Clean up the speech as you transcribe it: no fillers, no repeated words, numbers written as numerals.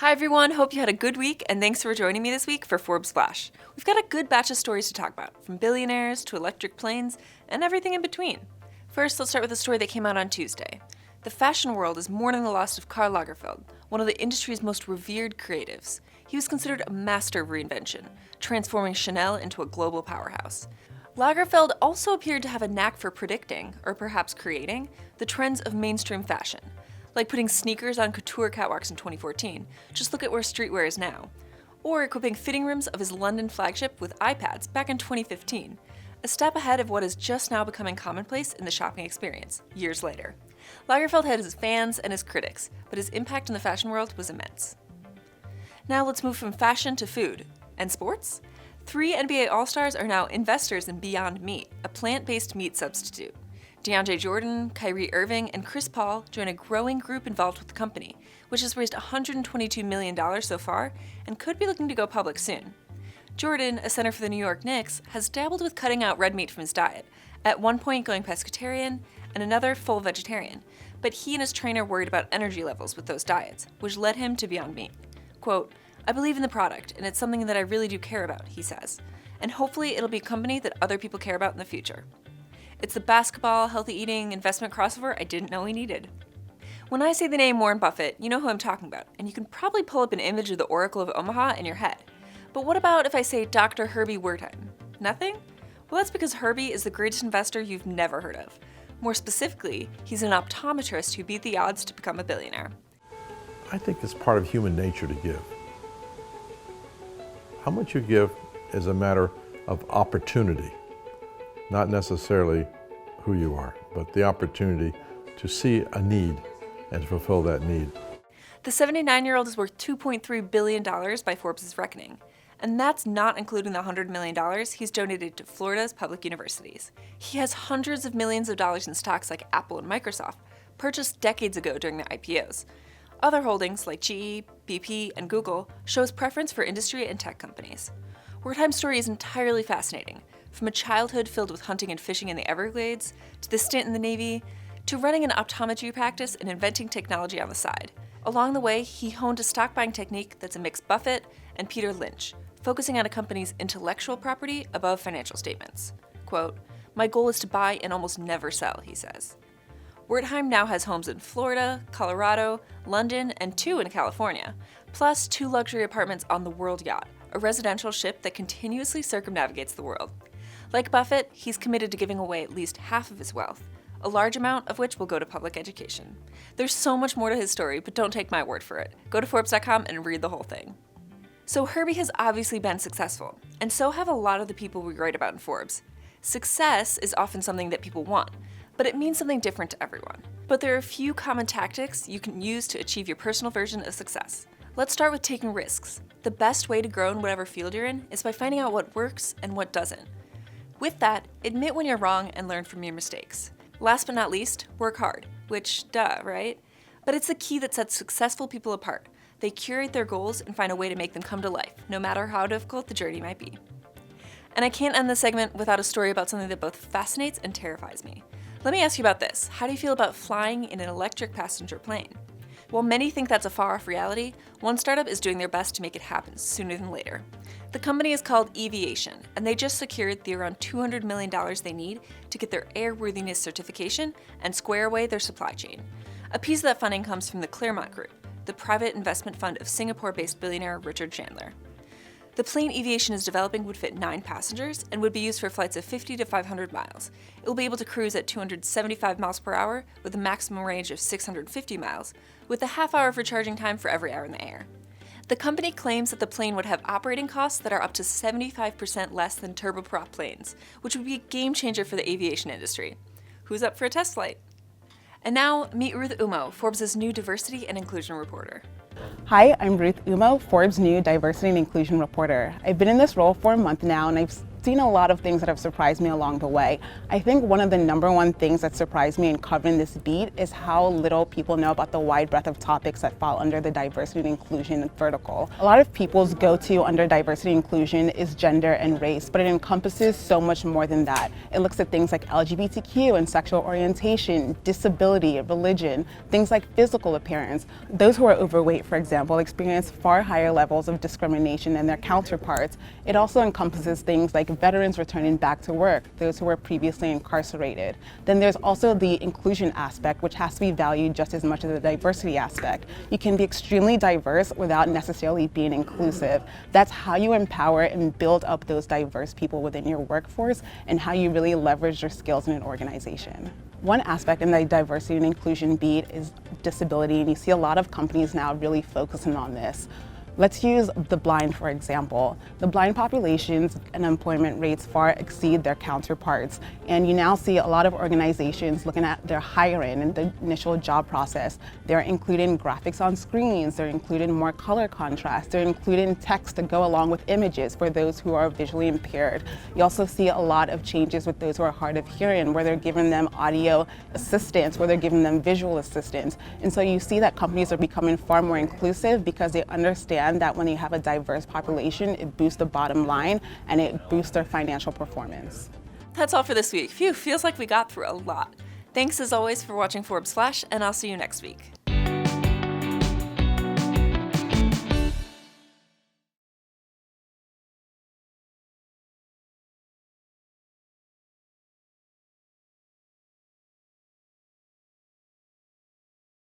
Hi everyone, hope you had a good week and thanks for joining me this week for Forbes Flash. We've got a good batch of stories to talk about, from billionaires to electric planes and everything in between. First, let's start with a story that came out on Tuesday. The fashion world is mourning the loss of Karl Lagerfeld, one of the industry's most revered creatives. He was considered a master of reinvention, transforming Chanel into a global powerhouse. Lagerfeld also appeared to have a knack for predicting, or perhaps creating, the trends of mainstream fashion. Like putting sneakers on couture catwalks in 2014, just look at where streetwear is now. Or equipping fitting rooms of his London flagship with iPads back in 2015. A step ahead of what is just now becoming commonplace in the shopping experience, years later. Lagerfeld had his fans and his critics, but his impact in the fashion world was immense. Now let's move from fashion to food. And sports? 3 NBA All-Stars are now investors in Beyond Meat, a plant-based meat substitute. DeAndre Jordan, Kyrie Irving, and Chris Paul join a growing group involved with the company, which has raised $122 million so far and could be looking to go public soon. Jordan, a center for the New York Knicks, has dabbled with cutting out red meat from his diet, at one point going pescatarian and another full vegetarian, but he and his trainer worried about energy levels with those diets, which led him to Beyond Meat. Quote, "I believe in the product, and it's something that I really do care about," he says, "and hopefully it'll be a company that other people care about in the future." It's the basketball, healthy eating, investment crossover I didn't know we needed. When I say the name Warren Buffett, you know who I'm talking about, and you can probably pull up an image of the Oracle of Omaha in your head. But what about if I say Dr. Herbie Wertheim? Nothing? Well, that's because Herbie is the greatest investor you've never heard of. More specifically, he's an optometrist who beat the odds to become a billionaire. I think it's part of human nature to give. How much you give is a matter of opportunity. Not necessarily who you are, but the opportunity to see a need and to fulfill that need. The 79-year-old is worth $2.3 billion by Forbes' reckoning, and that's not including the $100 million he's donated to Florida's public universities. He has hundreds of millions of dollars in stocks like Apple and Microsoft, purchased decades ago during their IPOs. Other holdings like GE, BP, and Google show his preference for industry and tech companies. Wertheim's story is entirely fascinating. From a childhood filled with hunting and fishing in the Everglades, to the stint in the Navy, to running an optometry practice and inventing technology on the side. Along the way, he honed a stock buying technique that's a mix Buffett and Peter Lynch, focusing on a company's intellectual property above financial statements. Quote, "My goal is to buy and almost never sell," he says. Wertheim now has homes in Florida, Colorado, London, and 2 in California, plus 2 luxury apartments on the World Yacht, a residential ship that continuously circumnavigates the world. Like Buffett, he's committed to giving away at least half of his wealth, a large amount of which will go to public education. There's so much more to his story, but don't take my word for it. Go to Forbes.com and read the whole thing. So Herbie has obviously been successful, and so have a lot of the people we write about in Forbes. Success is often something that people want, but it means something different to everyone. But there are a few common tactics you can use to achieve your personal version of success. Let's start with taking risks. The best way to grow in whatever field you're in is by finding out what works and what doesn't. With that, admit when you're wrong and learn from your mistakes. Last but not least, work hard, which, duh, right? But it's the key that sets successful people apart. They curate their goals and find a way to make them come to life, no matter how difficult the journey might be. And I can't end this segment without a story about something that both fascinates and terrifies me. Let me ask you about this. How do you feel about flying in an electric passenger plane? While many think that's a far-off reality, one startup is doing their best to make it happen sooner than later. The company is called Eviation, and they just secured the around $200 million they need to get their airworthiness certification and square away their supply chain. A piece of that funding comes from the Claremont Group, the private investment fund of Singapore-based billionaire Richard Chandler. The plane Eviation is developing would fit 9 passengers and would be used for flights of 50 to 500 miles. It will be able to cruise at 275 miles per hour with a maximum range of 650 miles, with a half-hour for charging time for every hour in the air. The company claims that the plane would have operating costs that are up to 75% less than turboprop planes, which would be a game changer for the aviation industry. Who's up for a test flight? And now, meet Ruth Umo, Forbes' new diversity and inclusion reporter. Hi, I'm Ruth Umo, Forbes' new diversity and inclusion reporter. I've been in this role for a month now, and I've seen a lot of things that have surprised me along the way. I think one of the #1 things that surprised me in covering this beat is how little people know about the wide breadth of topics that fall under the diversity and inclusion vertical. A lot of people's go-to under diversity and inclusion is gender and race, but it encompasses so much more than that. It looks at things like LGBTQ and sexual orientation, disability, religion, things like physical appearance. Those who are overweight, for example, experience far higher levels of discrimination than their counterparts. It also encompasses things like veterans returning back to work, those who were previously incarcerated. Then there's also the inclusion aspect, which has to be valued just as much as the diversity aspect. You can be extremely diverse without necessarily being inclusive. That's how you empower and build up those diverse people within your workforce and how you really leverage your skills in an organization. One aspect in the diversity and inclusion beat is disability, and you see a lot of companies now really focusing on this. Let's use the blind, for example. The blind population's unemployment rates far exceed their counterparts, and you now see a lot of organizations looking at their hiring and the initial job process. They're including graphics on screens, they're including more color contrast, they're including text to go along with images for those who are visually impaired. You also see a lot of changes with those who are hard of hearing, where they're giving them audio assistance, where they're giving them visual assistance. And so you see that companies are becoming far more inclusive because they understand that when you have a diverse population, it boosts the bottom line and it boosts their financial performance. That's all for this week. Phew, feels like we got through a lot. Thanks as always for watching Forbes Flash, and I'll see you next week.